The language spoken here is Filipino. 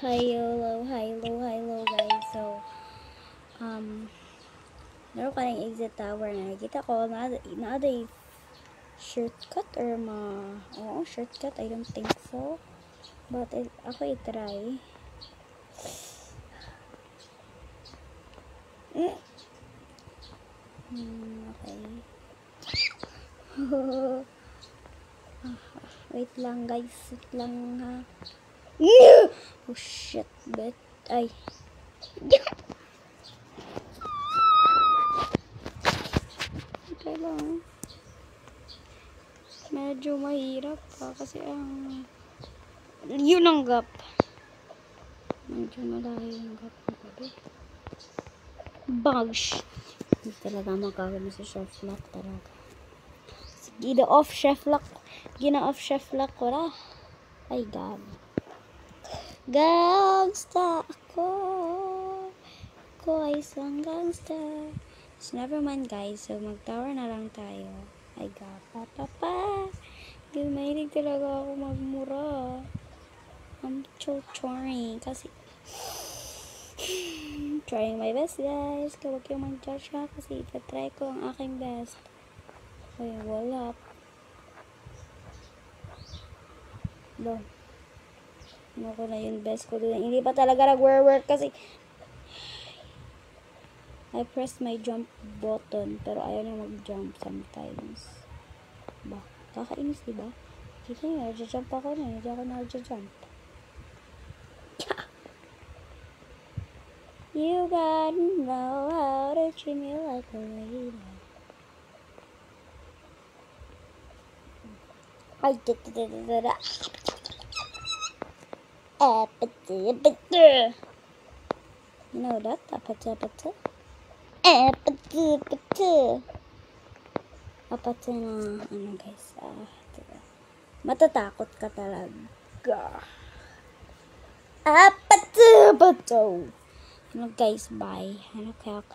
Hello guys. So, naroon ka ng exit tower na nakita ko na shortcut or shortcut. I don't think so. But ako i-try. Okay. Wait lang guys. Wait lang ha. Oh shit, bet. Ay. Okay lang. Medyo mahirap pa kasi yun ang gap. Medyo malayo yung gap ng gabi. Bugs. Hindi talaga magkagano sa chef lock talaga. Sige, off chef lock. Gina-off chef lock ko na. Ay god. Gangsta ako. Ako ay isang gangsta. So, never mind guys. So, mag-tower na lang tayo. Ay god. Papa. Mahilig talaga ako magmura. I'm so sorry. Kasi trying my best guys. Huwag yung mag-judge ha. Kasi itatry ko ang aking best. Ay, wala. Lo. Ano ko na yung best ko doon. Hindi pa talaga nag-work kasi I pressed my jump button pero ayaw na mag-jump sometimes. Ba? Kakainis diba? Kita nyo, nag-jump ako na. Hindi ako nag-jump. You gotta know how to treat me like a lady. Ay, you know that? Apata. Apata na, ano guys, matatakot ka talaga. Apata. Ano guys, bye. Ano kaya,